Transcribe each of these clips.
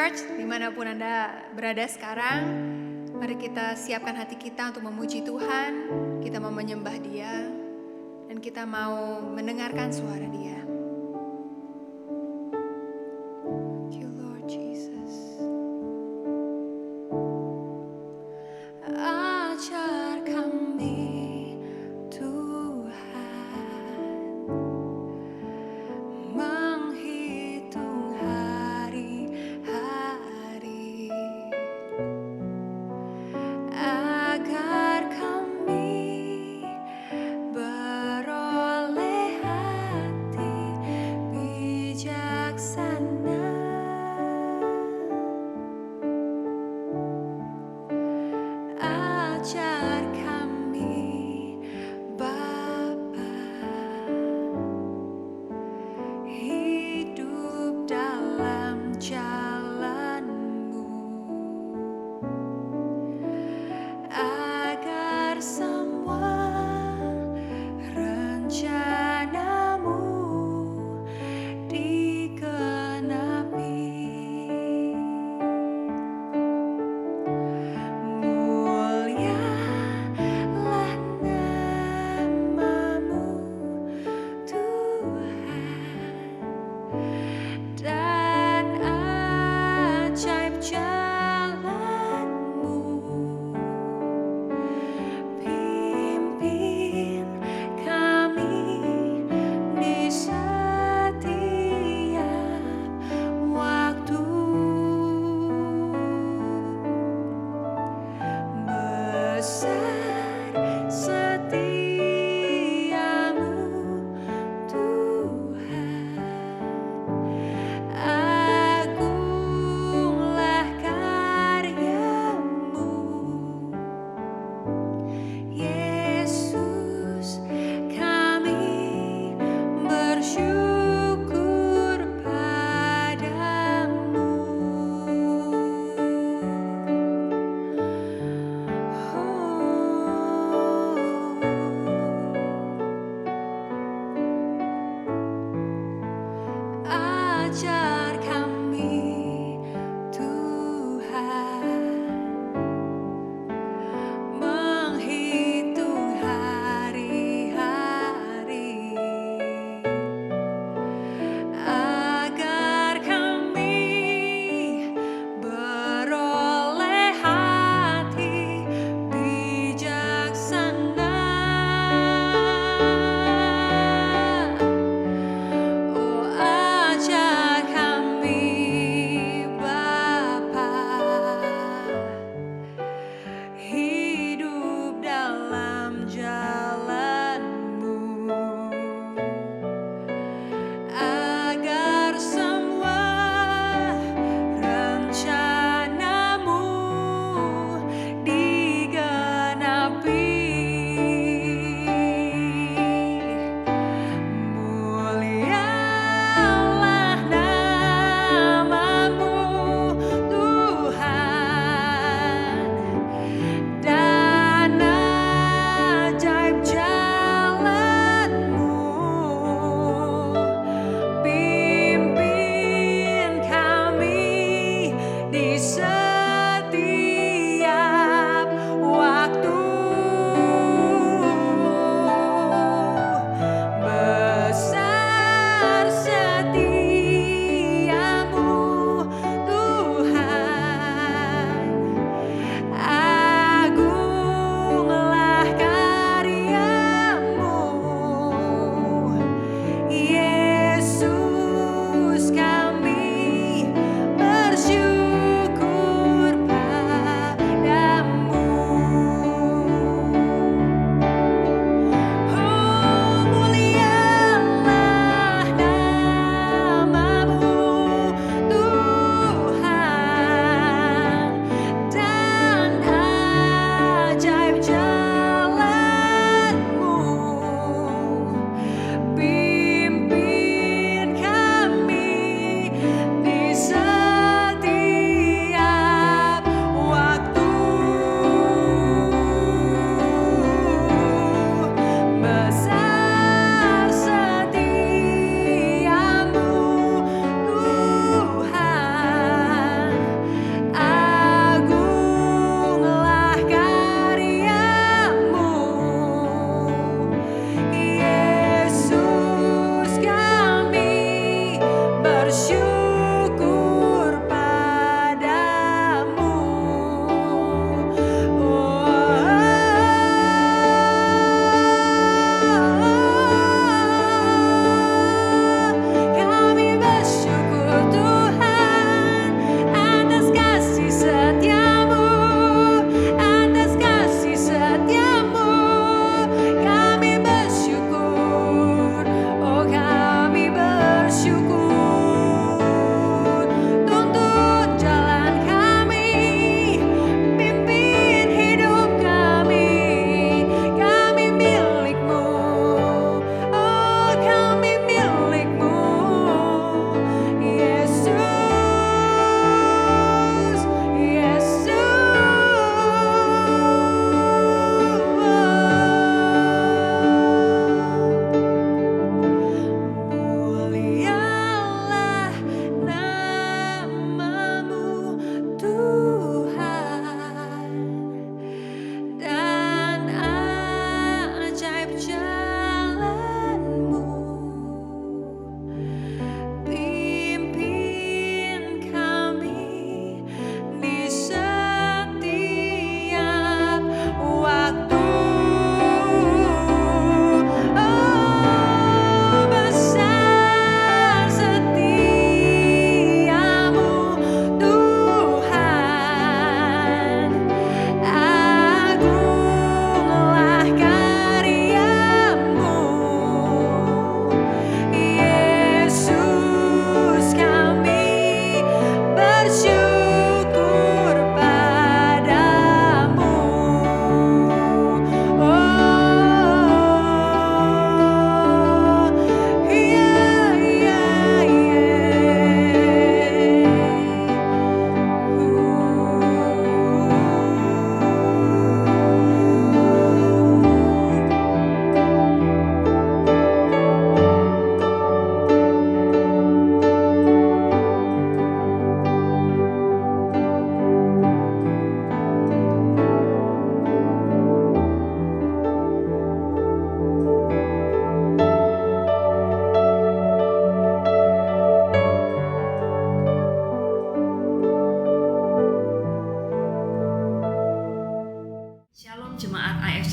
Church, dimanapun Anda berada sekarang, mari kita siapkan hati kita untuk memuji Tuhan. Kita mau menyembah Dia, dan kita mau mendengarkan suara Dia. Thank you, Lord Jesus. Ajar kami, Tuhan, menghitung hari-hari, agar kami beroleh hati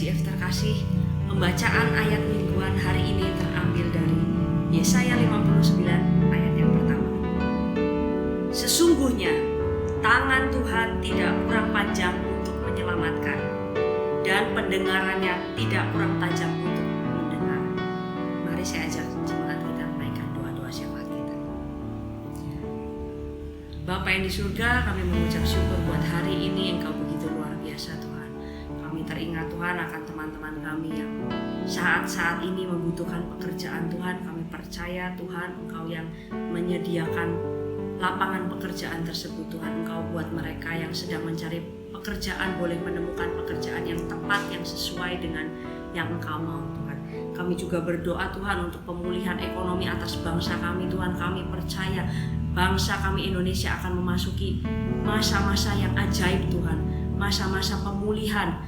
ICF terkasih, pembacaan ayat mingguan hari ini terambil dari Yesaya 59 ayat yang pertama. Sesungguhnya tangan Tuhan tidak kurang panjang untuk menyelamatkan, dan pendengarannya tidak kurang tajam untuk mendengar. Mari saya ajak jemaat kita menaikkan doa-doa syafaat kita. Bapa yang di surga, kami mengucap syukur buat hari ini Engkau begitu luar biasa Tuhan. Kami teringat Tuhan akan teman-teman kami yang saat-saat ini membutuhkan pekerjaan Tuhan. Kami percaya Tuhan Engkau yang menyediakan lapangan pekerjaan tersebut Tuhan. Engkau buat mereka yang sedang mencari pekerjaan boleh menemukan pekerjaan yang tepat, yang sesuai dengan yang Engkau mau Tuhan. Kami juga berdoa Tuhan untuk pemulihan ekonomi atas bangsa kami Tuhan. Kami percaya bangsa kami Indonesia akan memasuki masa-masa yang ajaib Tuhan, masa-masa pemulihan.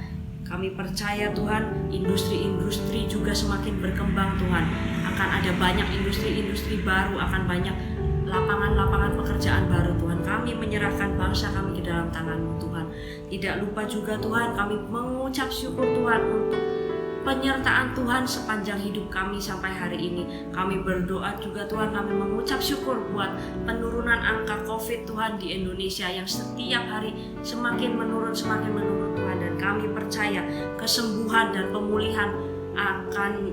Kami percaya Tuhan industri-industri juga semakin berkembang Tuhan. Akan ada banyak industri-industri baru, akan banyak lapangan-lapangan pekerjaan baru Tuhan. Kami menyerahkan bangsa kami ke dalam tangan-Mu Tuhan. Tidak lupa juga Tuhan kami mengucap syukur Tuhan untuk penyertaan Tuhan sepanjang hidup kami sampai hari ini. Kami berdoa juga Tuhan, kami mengucap syukur buat penurunan angka COVID Tuhan di Indonesia yang setiap hari semakin menurun Tuhan. Dan kami percaya kesembuhan dan pemulihan akan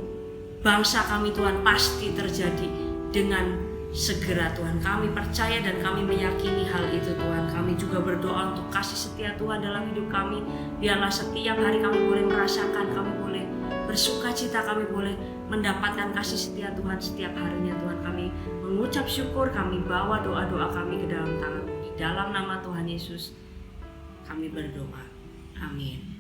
bangsa kami Tuhan pasti terjadi dengan segera Tuhan. Kami percaya dan kami meyakini hal itu Tuhan. Kami juga berdoa untuk kasih setia Tuhan dalam hidup kami. Biarlah setiap hari kami boleh merasakan, kami boleh bersuka cita, kami boleh mendapatkan kasih setia Tuhan setiap harinya Tuhan. Kami mengucap syukur, kami bawa doa-doa kami ke dalam tangan-Mu. Di dalam nama Tuhan Yesus kami berdoa. Amin.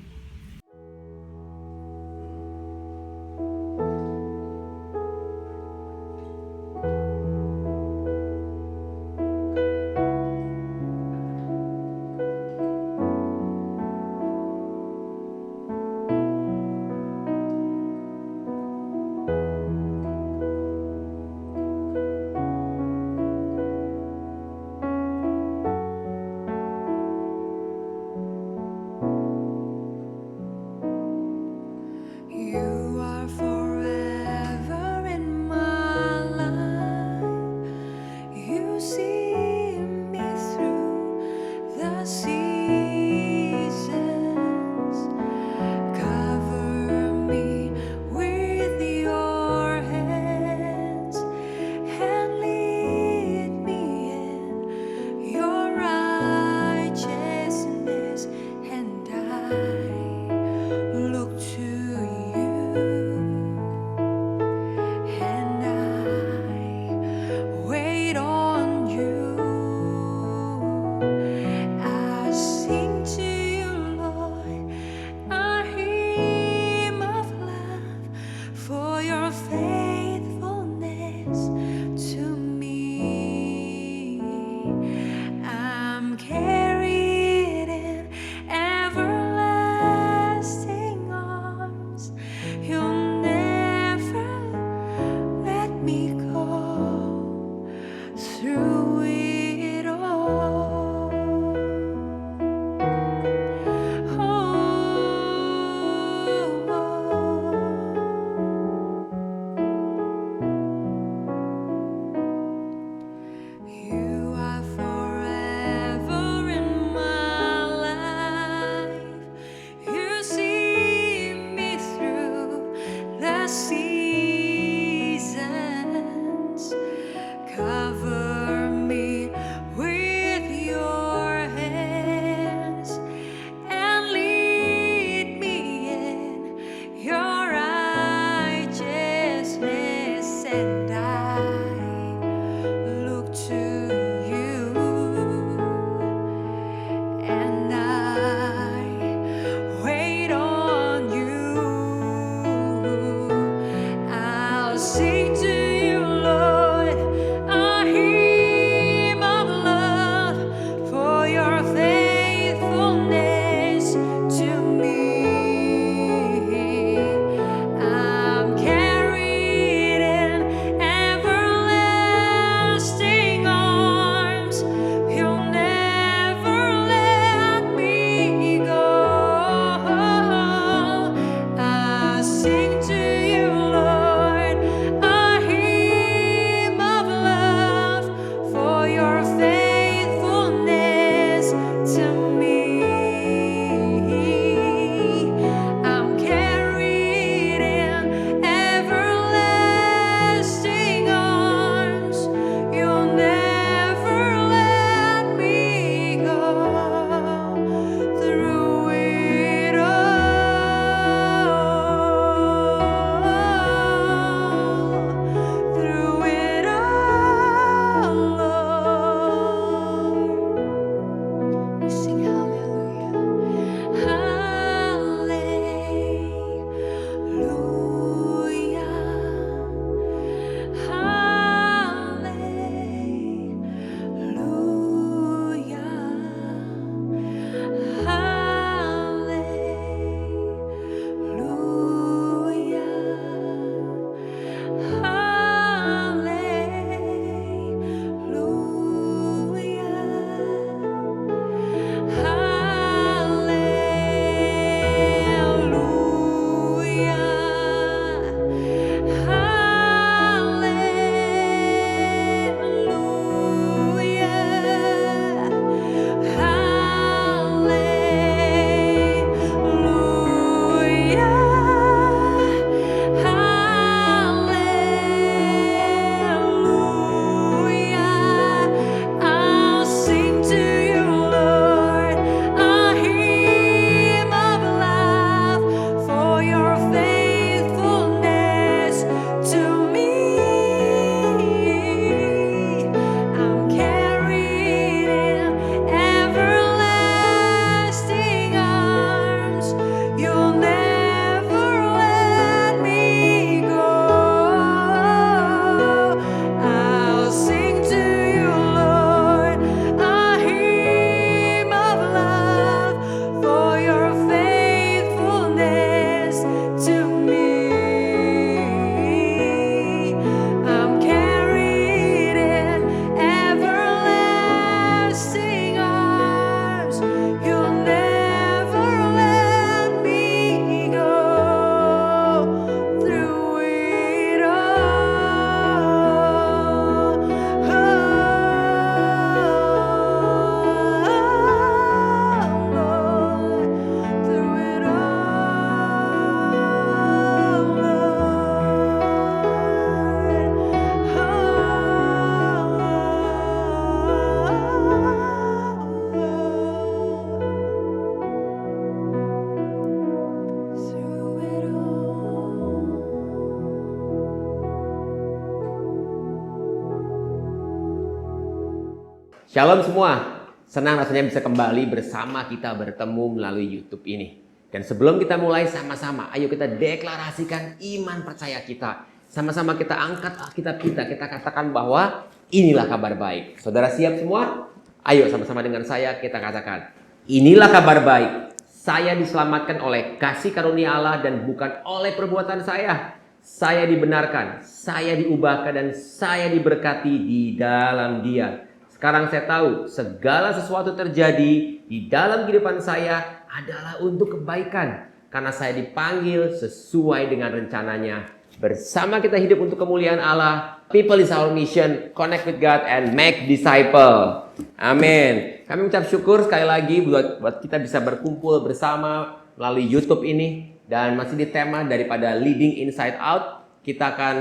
Shalom semua, senang rasanya bisa kembali bersama kita bertemu melalui YouTube ini. Dan sebelum kita mulai sama-sama, ayo kita deklarasikan iman percaya kita. Sama-sama kita angkat Alkitab kita katakan bahwa inilah kabar baik. Saudara siap semua? Ayo sama-sama dengan saya kita katakan, inilah kabar baik. Saya diselamatkan oleh kasih karunia Allah dan bukan oleh perbuatan saya. Saya dibenarkan, saya diubahkan dan saya diberkati di dalam Dia. Sekarang saya tahu segala sesuatu terjadi di dalam kehidupan saya adalah untuk kebaikan. Karena saya dipanggil sesuai dengan rencananya. Bersama kita hidup untuk kemuliaan Allah. People is our mission. Connect with God and make disciple. Amin. Kami mengucap syukur sekali lagi buat kita bisa berkumpul bersama melalui YouTube ini. Dan masih di tema daripada Leading Inside Out. Kita akan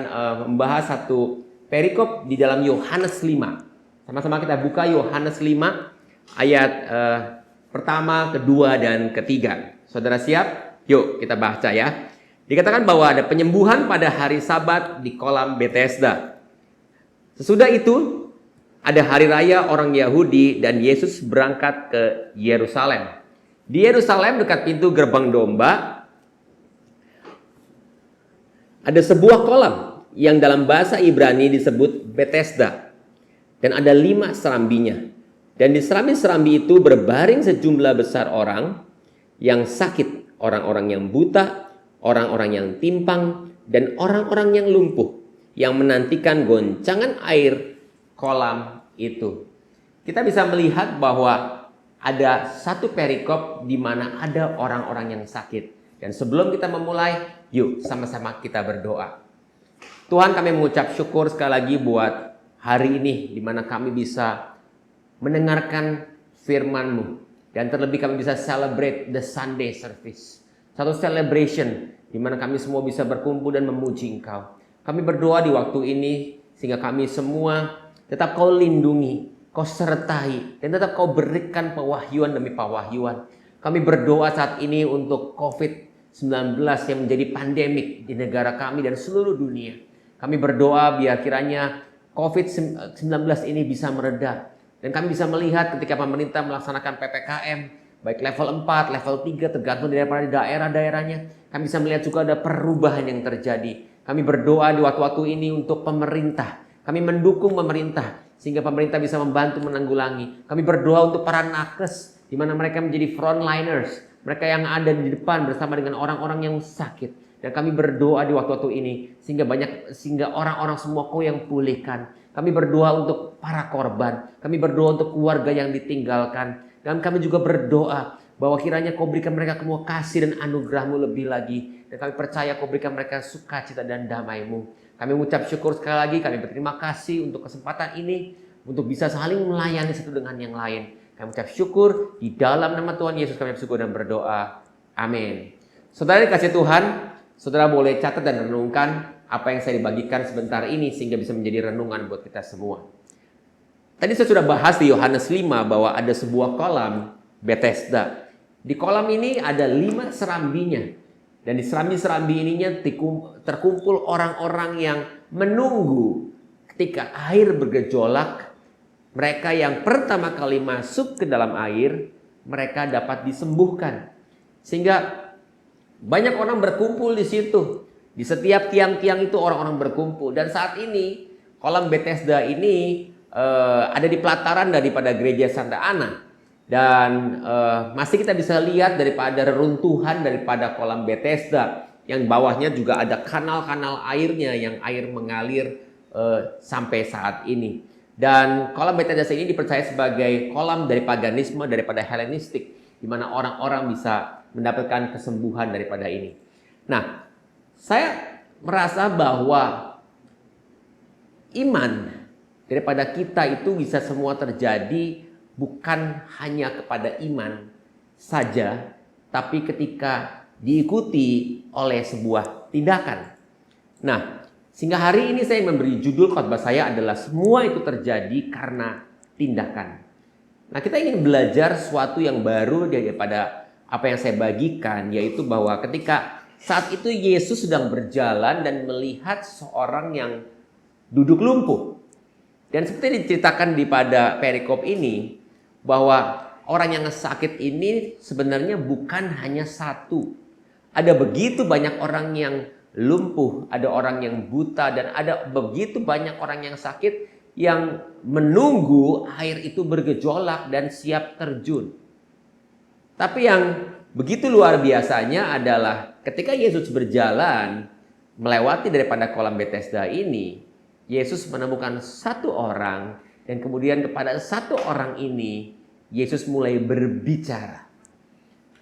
membahas satu perikop di dalam Yohanes 5. Sama-sama kita buka Yohanes 5 ayat pertama, kedua, dan ketiga. Saudara siap? Yuk kita baca ya. Dikatakan bahwa ada penyembuhan pada hari Sabat di kolam Bethesda. Sesudah itu ada hari raya orang Yahudi dan Yesus berangkat ke Yerusalem. Di Yerusalem dekat pintu gerbang domba ada sebuah kolam yang dalam bahasa Ibrani disebut Bethesda. Dan ada 5 serambinya. Dan di serambi-serambi itu berbaring sejumlah besar orang yang sakit. Orang-orang yang buta, orang-orang yang timpang, dan orang-orang yang lumpuh. Yang menantikan goncangan air kolam itu. Kita bisa melihat bahwa ada satu perikop di mana ada orang-orang yang sakit. Dan sebelum kita memulai, yuk sama-sama kita berdoa. Tuhan, kami mengucap syukur sekali lagi buat hari ini di mana kami bisa mendengarkan firman-Mu dan terlebih kami bisa celebrate the Sunday service. Satu celebration di mana kami semua bisa berkumpul dan memuji Engkau. Kami berdoa di waktu ini sehingga kami semua tetap Kau lindungi, Kau sertai dan tetap Kau berikan pewahyuan demi pewahyuan. Kami berdoa saat ini untuk COVID-19 yang menjadi pandemik di negara kami dan seluruh dunia. Kami berdoa biar kiranya COVID-19 ini bisa mereda. Dan kami bisa melihat ketika pemerintah melaksanakan PPKM, baik level 4, level 3, tergantung daripada daerah-daerahnya. Kami bisa melihat juga ada perubahan yang terjadi. Kami berdoa di waktu-waktu ini untuk pemerintah. Kami mendukung pemerintah, sehingga pemerintah bisa membantu menanggulangi. Kami berdoa untuk para nakes, di mana mereka menjadi frontliners. Mereka yang ada di depan bersama dengan orang-orang yang sakit. Dan kami berdoa di waktu-waktu ini sehingga orang-orang semua Kau yang pulihkan. Kami berdoa untuk para korban. Kami berdoa untuk keluarga yang ditinggalkan. Dan kami juga berdoa bahwa kiranya Kau berikan mereka semua kasih dan anugerah-Mu lebih lagi. Dan kami percaya Kau berikan mereka sukacita dan damai-Mu. Kami mengucap syukur sekali lagi. Kami berterima kasih untuk kesempatan ini. Untuk bisa saling melayani satu dengan yang lain. Kami mengucap syukur di dalam nama Tuhan Yesus kami bersyukur dan berdoa. Amin. Saudara dikasih Tuhan, saudara boleh catat dan renungkan apa yang saya dibagikan sebentar ini sehingga bisa menjadi renungan buat kita semua. Tadi saya sudah bahas di Yohanes 5 bahwa ada sebuah kolam Bethesda. Di kolam ini ada 5 serambinya. Dan di serambi-serambi ininya terkumpul orang-orang yang menunggu ketika air bergejolak. Mereka yang pertama kali masuk ke dalam air, mereka dapat disembuhkan. Sehingga banyak orang berkumpul di situ. Di setiap tiang-tiang itu orang-orang berkumpul. Dan saat ini kolam Bethesda ini ada di pelataran daripada gereja Santa Ana. Dan masih kita bisa lihat daripada reruntuhan daripada kolam Bethesda. Yang bawahnya juga ada kanal-kanal airnya yang air mengalir sampai saat ini. Dan kolam Bethesda ini dipercaya sebagai kolam dari paganisme daripada Helenistik. Di mana orang-orang bisa mendapatkan kesembuhan daripada ini. Nah, saya merasa bahwa iman daripada kita itu bisa semua terjadi bukan hanya kepada iman saja, tapi ketika diikuti oleh sebuah tindakan. Nah, sehingga hari ini saya memberi judul khotbah saya adalah semua itu terjadi karena tindakan. Nah, kita ingin belajar sesuatu yang baru daripada apa yang saya bagikan, yaitu bahwa ketika saat itu Yesus sedang berjalan dan melihat seorang yang duduk lumpuh. Dan seperti diceritakan di pada perikop ini, bahwa orang yang sakit ini sebenarnya bukan hanya satu. Ada begitu banyak orang yang lumpuh, ada orang yang buta, dan ada begitu banyak orang yang sakit yang menunggu air itu bergejolak dan siap terjun. Tapi yang begitu luar biasanya adalah ketika Yesus berjalan melewati daripada kolam Bethesda ini, Yesus menemukan satu orang, dan kemudian kepada satu orang ini Yesus mulai berbicara.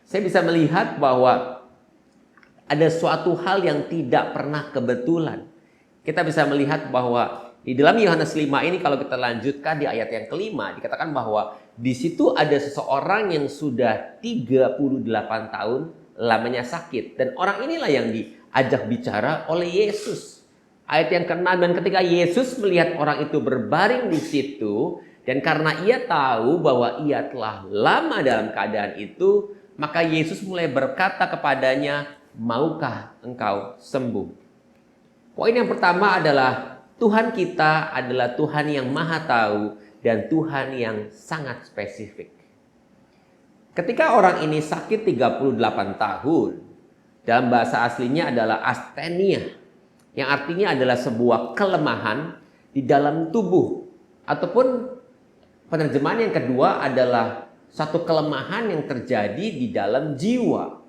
Saya bisa melihat bahwa ada suatu hal yang tidak pernah kebetulan. Kita bisa melihat bahwa di dalam Yohanes 5 ini, kalau kita lanjutkan di ayat yang kelima, dikatakan bahwa di situ ada seseorang yang sudah 38 tahun lamanya sakit. Dan orang inilah yang diajak bicara oleh Yesus. Ayat yang ke-6, dan ketika Yesus melihat orang itu berbaring di situ, dan karena ia tahu bahwa ia telah lama dalam keadaan itu, maka Yesus mulai berkata kepadanya, "Maukah engkau sembuh?" Poin yang pertama adalah Tuhan kita adalah Tuhan yang maha tahu dan Tuhan yang sangat spesifik. Ketika orang ini sakit 38 tahun, dalam bahasa aslinya adalah asthenia, yang artinya adalah sebuah kelemahan di dalam tubuh, ataupun penerjemahan yang kedua adalah satu kelemahan yang terjadi di dalam jiwa.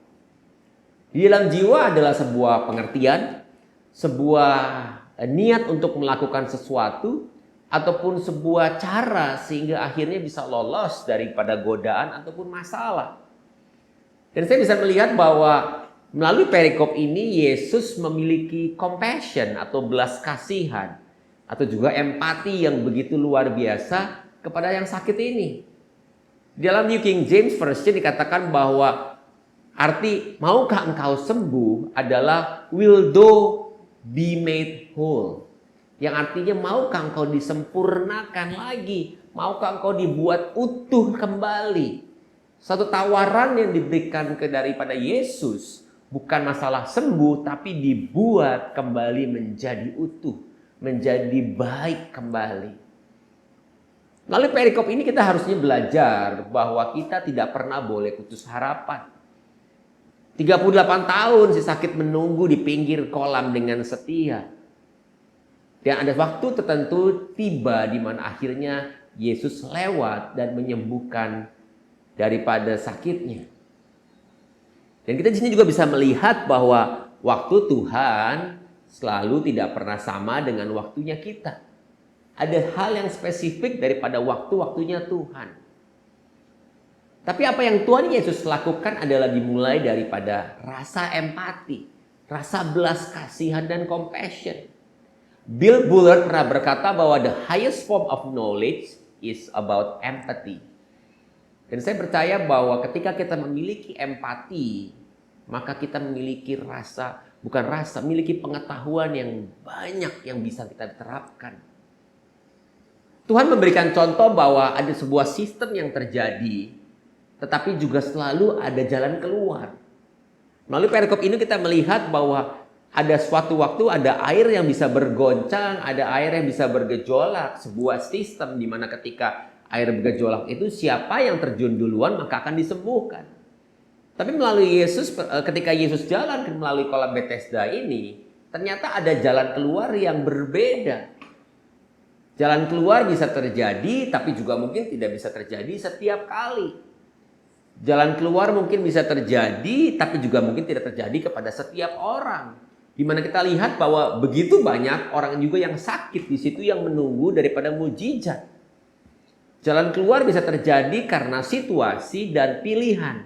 Di dalam jiwa adalah sebuah pengertian, sebuah niat untuk melakukan sesuatu, ataupun sebuah cara sehingga akhirnya bisa lolos daripada godaan ataupun masalah. Dan saya bisa melihat bahwa melalui perikop ini Yesus memiliki compassion atau belas kasihan, atau juga empati yang begitu luar biasa kepada yang sakit ini. Di dalam New King James Version dikatakan bahwa arti maukah engkau sembuh adalah will thou be made whole. Yang artinya maukah engkau disempurnakan lagi, maukah engkau dibuat utuh kembali. Satu tawaran yang diberikan daripada Yesus bukan masalah sembuh, tapi dibuat kembali menjadi utuh, menjadi baik kembali. Melalui perikop ini kita harusnya belajar bahwa kita tidak pernah boleh putus harapan. 38 tahun si sakit menunggu di pinggir kolam dengan setia. Dan ada waktu tertentu tiba di mana akhirnya Yesus lewat dan menyembuhkan daripada sakitnya. Dan kita di sini juga bisa melihat bahwa waktu Tuhan selalu tidak pernah sama dengan waktunya kita. Ada hal yang spesifik daripada waktu-waktunya Tuhan. Tapi apa yang Tuhan Yesus lakukan adalah dimulai daripada rasa empati, rasa belas kasihan dan compassion. Bill Bullard pernah berkata bahwa the highest form of knowledge is about empathy. Dan saya percaya bahwa ketika kita memiliki empati, maka kita memiliki memiliki pengetahuan yang banyak yang bisa kita terapkan. Tuhan memberikan contoh bahwa ada sebuah sistem yang terjadi, tetapi juga selalu ada jalan keluar. Melalui perikop ini kita melihat bahwa ada suatu waktu ada air yang bisa bergoncang, ada air yang bisa bergejolak. Sebuah sistem di mana ketika air bergejolak itu siapa yang terjun duluan maka akan disembuhkan. Tapi melalui Yesus, ketika Yesus jalan melalui kolam Bethesda ini, ternyata ada jalan keluar yang berbeda. Jalan keluar bisa terjadi, tapi juga mungkin tidak bisa terjadi setiap kali. Jalan keluar mungkin bisa terjadi, tapi juga mungkin tidak terjadi kepada setiap orang. Di mana kita lihat bahwa begitu banyak orang juga yang sakit di situ yang menunggu daripada mujizat. Jalan keluar bisa terjadi karena situasi dan pilihan.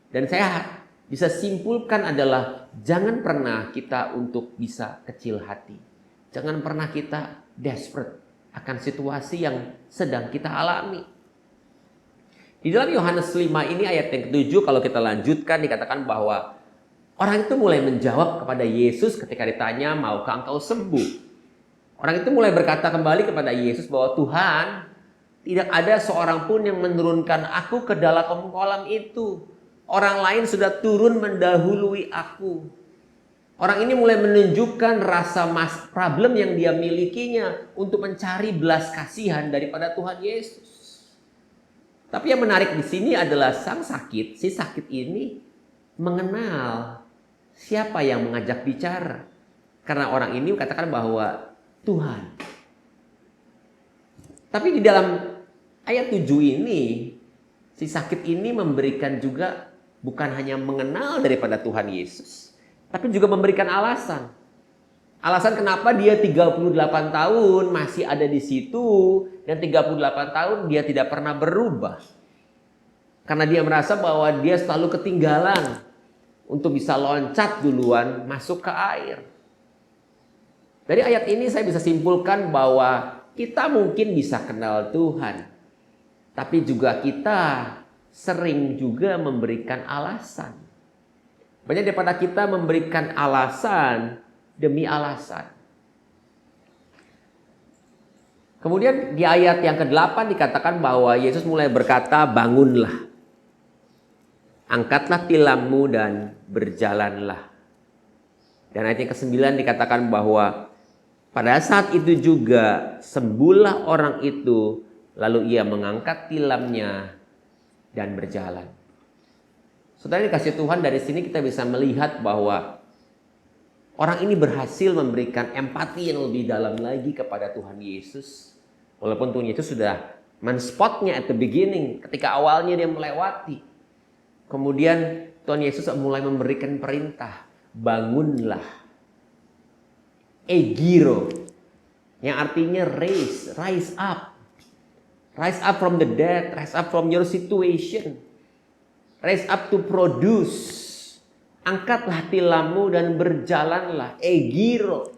Dan saya bisa simpulkan adalah jangan pernah kita untuk bisa kecil hati. Jangan pernah kita desperate akan situasi yang sedang kita alami. Di dalam Yohanes 5 ini ayat yang ke-7 kalau kita lanjutkan dikatakan bahwa orang itu mulai menjawab kepada Yesus ketika ditanya, "Maukah engkau sembuh?" Orang itu mulai berkata kembali kepada Yesus bahwa Tuhan, tidak ada seorang pun yang menurunkan aku ke dalam kolam itu. Orang lain sudah turun mendahului aku. Orang ini mulai menunjukkan rasa problem yang dia milikinya untuk mencari belas kasihan daripada Tuhan Yesus. Tapi yang menarik di sini adalah si sakit ini mengenal siapa yang mengajak bicara. Karena orang ini katakan bahwa Tuhan. Tapi di dalam ayat 7 ini, si sakit ini memberikan juga bukan hanya mengenal daripada Tuhan Yesus, tapi juga memberikan alasan. Alasan kenapa dia 38 tahun masih ada di situ dan 38 tahun dia tidak pernah berubah. Karena dia merasa bahwa dia selalu ketinggalan untuk bisa loncat duluan masuk ke air. Dari ayat ini saya bisa simpulkan bahwa kita mungkin bisa kenal Tuhan, tapi juga kita sering juga memberikan alasan. Banyak daripada kita memberikan alasan demi alasan. Kemudian di ayat yang ke-8 dikatakan bahwa Yesus mulai berkata, bangunlah. Angkatlah tilammu dan berjalanlah. Dan ayat yang ke-9 dikatakan bahwa pada saat itu juga sembuhlah orang itu, lalu ia mengangkat tilamnya dan berjalan. Saudara dikasih Tuhan, dari sini kita bisa melihat bahwa orang ini berhasil memberikan empati yang lebih dalam lagi kepada Tuhan Yesus. Walaupun Tuhan Yesus sudah men-spotnya at the beginning, ketika awalnya dia melewati. Kemudian Tuhan Yesus mulai memberikan perintah, bangunlah. Egiro, yang artinya rise up. Rise up from the dead, rise up from your situation. Rise up to produce. Angkatlah tilammu dan berjalanlah. Egiro.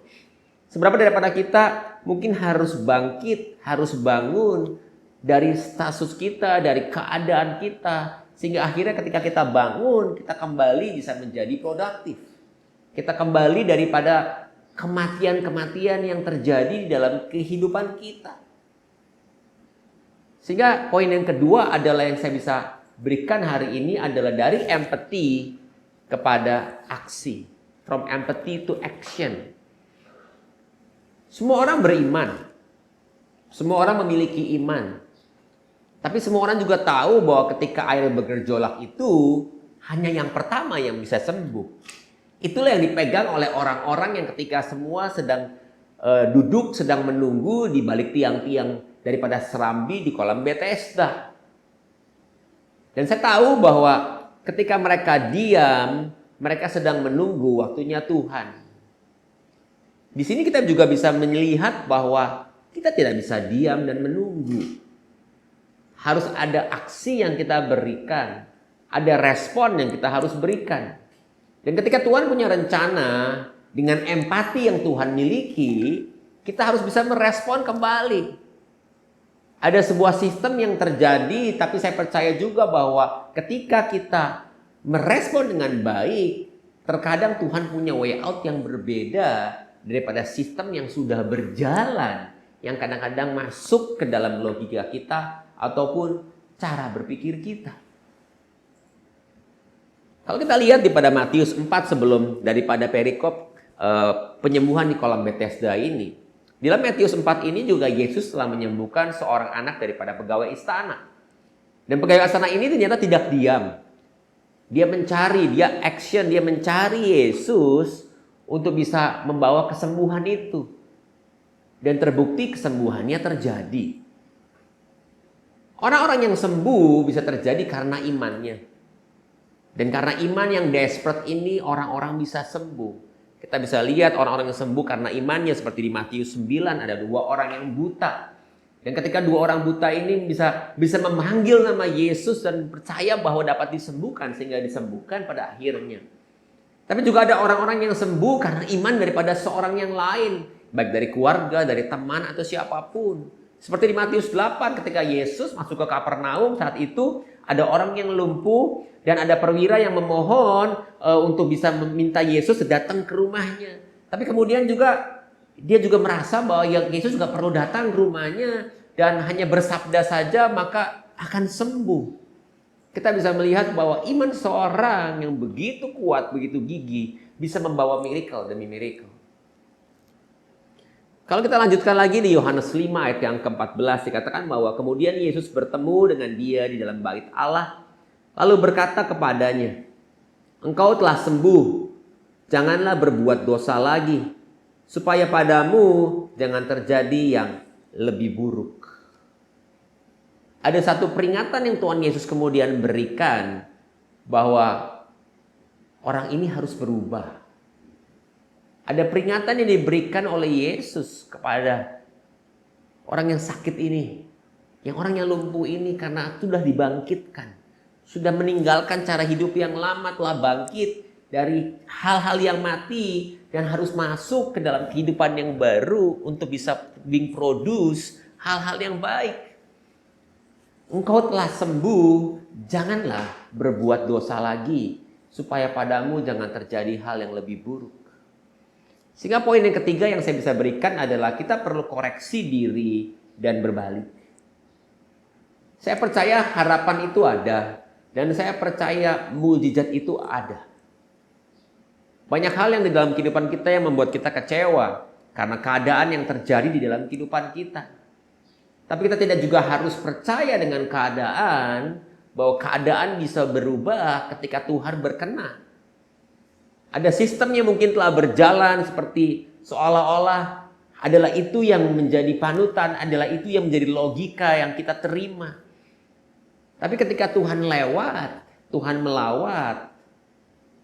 Seberapa daripada kita mungkin harus bangkit, harus bangun dari status kita, dari keadaan kita. Sehingga akhirnya ketika kita bangun, kita kembali bisa menjadi produktif. Kita kembali daripada kematian-kematian yang terjadi di dalam kehidupan kita. Sehingga poin yang kedua adalah yang saya bisa berikan hari ini adalah dari empathy kepada aksi. From empathy to action. Semua orang beriman. Semua orang memiliki iman. Tapi semua orang juga tahu bahwa ketika air bergejolak itu hanya yang pertama yang bisa sembuh. Itulah yang dipegang oleh orang-orang yang ketika semua sedang duduk, sedang menunggu di balik tiang-tiang daripada serambi di kolam Bethesda. Dan saya tahu bahwa ketika mereka diam, mereka sedang menunggu waktunya Tuhan. Di sini kita juga bisa melihat bahwa kita tidak bisa diam dan menunggu. Harus ada aksi yang kita berikan. Ada respon yang kita harus berikan. Dan ketika Tuhan punya rencana dengan empati yang Tuhan miliki, kita harus bisa merespon kembali. Ada sebuah sistem yang terjadi, tapi saya percaya juga bahwa ketika kita merespon dengan baik, terkadang Tuhan punya way out yang berbeda daripada sistem yang sudah berjalan, yang kadang-kadang masuk ke dalam logika kita ataupun cara berpikir kita. Kalau kita lihat di pada Matius 4 sebelum daripada perikop penyembuhan di kolam Bethesda ini, di dalam Matius 4 ini juga Yesus telah menyembuhkan seorang anak daripada pegawai istana. Dan pegawai istana ini ternyata tidak diam. Dia mencari, dia action, dia mencari Yesus untuk bisa membawa kesembuhan itu. Dan terbukti kesembuhannya terjadi. Orang-orang yang sembuh bisa terjadi karena imannya. Dan karena iman yang desperate ini orang-orang bisa sembuh. Kita bisa lihat orang-orang yang sembuh karena imannya seperti di Matius 9 ada 2 orang yang buta. Dan ketika 2 orang buta ini bisa memanggil nama Yesus dan percaya bahwa dapat disembuhkan sehingga disembuhkan pada akhirnya. Tapi juga ada orang-orang yang sembuh karena iman daripada seorang yang lain. Baik dari keluarga, dari teman atau siapapun. Seperti di Matius 8 ketika Yesus masuk ke Kapernaum saat itu ada orang yang lumpuh dan ada perwira yang memohon untuk bisa meminta Yesus datang ke rumahnya. Tapi kemudian juga dia juga merasa bahwa Yesus juga perlu datang ke rumahnya dan hanya bersabda saja maka akan sembuh. kita bisa melihat bahwa iman seorang yang begitu kuat, begitu gigih, bisa membawa miracle demi miracle. Kalau kita lanjutkan lagi di Yohanes 5 ayat yang ke-14, dikatakan bahwa kemudian Yesus bertemu dengan dia di dalam bait Allah, lalu berkata kepadanya, "Engkau telah sembuh, janganlah berbuat dosa lagi, supaya padamu jangan terjadi yang lebih buruk." Ada satu peringatan yang Tuhan Yesus kemudian berikan bahwa orang ini harus berubah. Ada peringatan yang diberikan oleh Yesus kepada orang yang sakit ini, orang yang lumpuh ini, karena sudah dibangkitkan, sudah meninggalkan cara hidup yang lama, telah bangkit dari hal-hal yang mati dan harus masuk ke dalam kehidupan yang baru untuk bisa being produce hal-hal yang baik. Engkau telah sembuh, janganlah berbuat dosa lagi, supaya padamu jangan terjadi hal yang lebih buruk. Sehingga poin yang ketiga yang saya bisa berikan adalah kita perlu koreksi diri dan berbalik. Saya percaya harapan itu ada, dan saya percaya mujizat itu ada. Banyak hal yang di dalam kehidupan kita yang membuat kita kecewa karena keadaan yang terjadi di dalam kehidupan kita. Tapi kita tidak juga harus percaya dengan keadaan, bahwa keadaan bisa berubah ketika Tuhan berkenan. Ada sistem yang mungkin telah berjalan seperti seolah-olah adalah itu yang menjadi panutan, adalah itu yang menjadi logika yang kita terima. Tapi ketika Tuhan lewat, Tuhan melawat,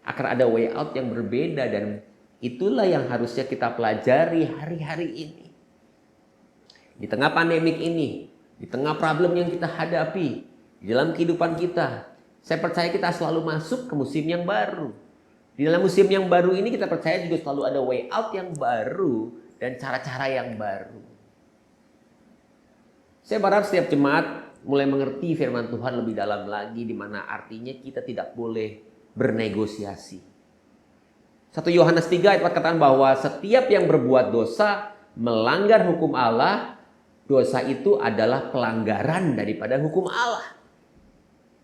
akan ada way out yang berbeda, dan itulah yang harusnya kita pelajari hari-hari ini. Di tengah pandemik ini, di tengah problem yang kita hadapi, di dalam kehidupan kita, saya percaya kita selalu masuk ke musim yang baru. Di dalam musim yang baru ini kita percaya juga selalu ada way out yang baru dan cara-cara yang baru. Saya berharap setiap jemaat mulai mengerti firman Tuhan lebih dalam lagi, di mana artinya kita tidak boleh bernegosiasi. 1 Yohanes 3 ayat 4 katakan bahwa setiap yang berbuat dosa melanggar hukum Allah, dosa itu adalah pelanggaran daripada hukum Allah.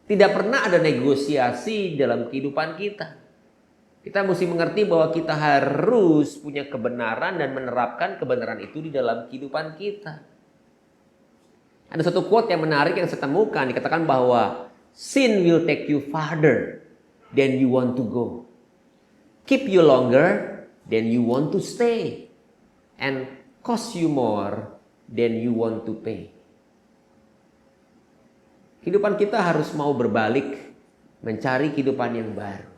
Tidak pernah ada negosiasi dalam kehidupan kita. Kita mesti mengerti bahwa kita harus punya kebenaran dan menerapkan kebenaran itu di dalam kehidupan kita. Ada satu quote yang menarik yang saya temukan, dikatakan bahwa sin will take you farther than you want to go. Keep you longer than you want to stay. And cost you more than you want to pay. Kehidupan kita harus mau berbalik, mencari kehidupan yang baru.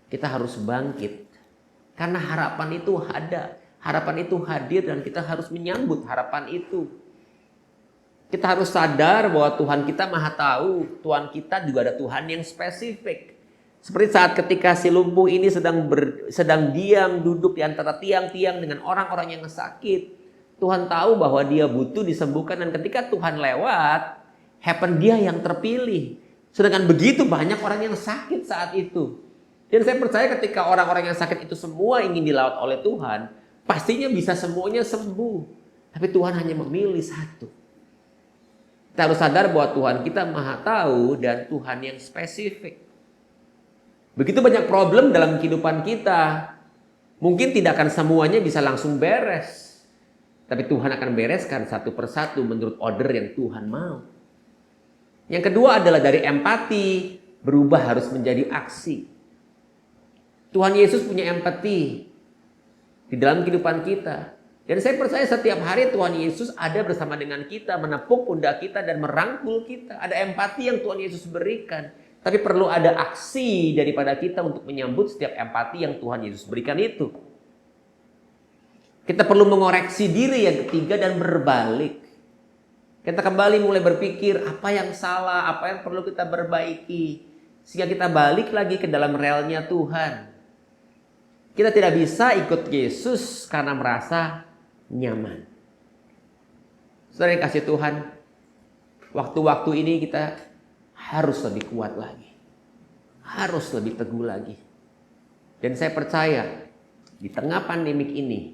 Kita harus bangkit, karena harapan itu ada, harapan itu hadir, dan kita harus menyambut harapan itu. Kita harus sadar bahwa Tuhan kita maha tahu, Tuhan kita juga ada Tuhan yang spesifik. Seperti saat ketika si lumpuh ini sedang diam, duduk di antara tiang-tiang dengan orang-orang yang sakit. Tuhan tahu bahwa dia butuh disembuhkan, dan ketika Tuhan lewat, happen dia yang terpilih. Sedangkan begitu banyak orang yang sakit saat itu. Dan saya percaya ketika orang-orang yang sakit itu semua ingin dilawat oleh Tuhan, pastinya bisa semuanya sembuh. Tapi Tuhan hanya memilih satu. Kita harus sadar bahwa Tuhan kita maha tahu dan Tuhan yang spesifik. Begitu banyak problem dalam kehidupan kita, mungkin tidak akan semuanya bisa langsung beres. Tapi Tuhan akan bereskan satu persatu menurut order yang Tuhan mau. Yang kedua adalah dari empati berubah harus menjadi aksi. Tuhan Yesus punya empati di dalam kehidupan kita. Dan saya percaya setiap hari Tuhan Yesus ada bersama dengan kita, menepuk pundak kita dan merangkul kita. Ada empati yang Tuhan Yesus berikan. Tapi perlu ada aksi daripada kita untuk menyambut setiap empati yang Tuhan Yesus berikan itu. Kita perlu mengoreksi diri yang ketiga dan berbalik. Kita kembali mulai berpikir apa yang salah, apa yang perlu kita perbaiki. Sehingga kita balik lagi ke dalam relnya Tuhan. Kita tidak bisa ikut Yesus karena merasa nyaman. Saudara yang kasih Tuhan, waktu-waktu ini kita harus lebih kuat lagi. Harus lebih teguh lagi. Dan saya percaya di tengah pandemik ini,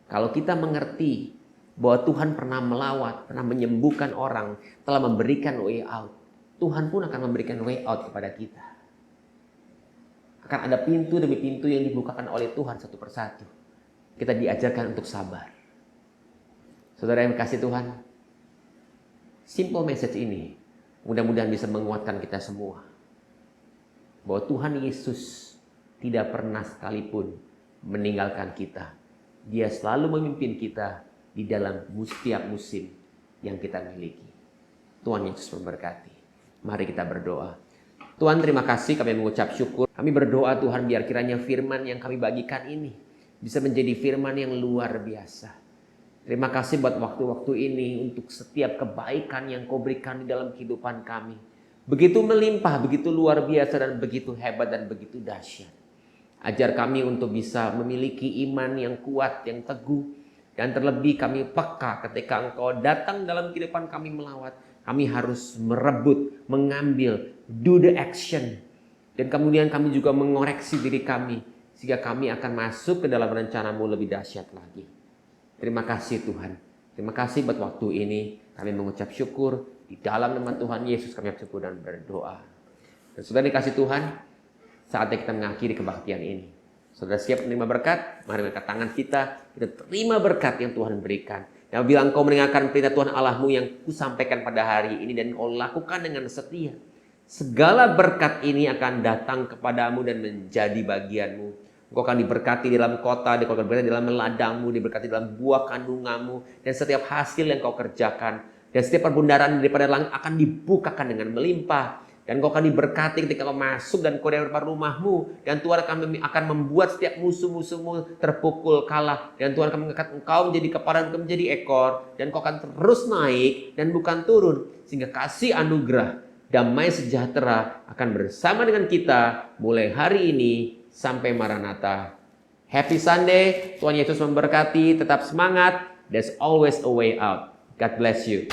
kalau kita mengerti bahwa Tuhan pernah melawat, pernah menyembuhkan orang, telah memberikan way out, Tuhan pun akan memberikan way out kepada kita. Akan ada pintu demi pintu yang dibukakan oleh Tuhan satu persatu. Kita diajarkan untuk sabar. Saudara yang kasih Tuhan, simple message ini mudah-mudahan bisa menguatkan kita semua. Bahwa Tuhan Yesus tidak pernah sekalipun meninggalkan kita. Dia selalu memimpin kita di dalam setiap musim yang kita miliki. Tuhan Yesus memberkati. Mari kita berdoa. Tuhan, terima kasih, kami mengucap syukur. Kami berdoa Tuhan, biar kiranya firman yang kami bagikan ini bisa menjadi firman yang luar biasa. Terima kasih buat waktu-waktu ini untuk setiap kebaikan yang Kau berikan di dalam kehidupan kami. Begitu melimpah, begitu luar biasa, dan begitu hebat, dan begitu dahsyat. Ajar kami untuk bisa memiliki iman yang kuat, yang teguh. Dan terlebih kami peka ketika Engkau datang dalam kehidupan kami melawat. Kami harus merebut, mengambil, do the action. Dan kemudian kami juga mengoreksi diri kami. Sehingga kami akan masuk ke dalam rencana-Mu lebih dahsyat lagi. Terima kasih Tuhan. Terima kasih buat waktu ini. Kami mengucap syukur. Di dalam nama Tuhan Yesus kami bersyukur dan berdoa. Dan sudah dikasih Tuhan, saatnya kita mengakhiri kebaktian ini. Saudara siap menerima berkat? Mari angkat tangan kita terima berkat yang Tuhan berikan. Yang bilang Kau mendengarkan perintah Tuhan Allahmu yang Kusampaikan pada hari ini dan Kau lakukan dengan setia. Segala berkat ini akan datang kepadamu dan menjadi bagianmu. Engkau akan diberkati di dalam kota, Engkau akan diberkati di dalam ladangmu, diberkati dalam buah kandunganmu, dan setiap hasil yang kau kerjakan. Dan setiap perbundaran daripada langit akan dibukakan dengan melimpah. Dan kau akan diberkati ketika kau masuk dan kau dari rumahmu. Dan Tuhan akan membuat setiap musuh-musuhmu terpukul kalah. Dan Tuhan akan mengangkat engkau menjadi kepala dan menjadi ekor. Dan kau akan terus naik dan bukan turun. Sehingga kasih anugerah, damai sejahtera akan bersama dengan kita mulai hari ini sampai Maranatha. Happy Sunday, Tuhan Yesus memberkati, tetap semangat. There's always a way out. God bless you.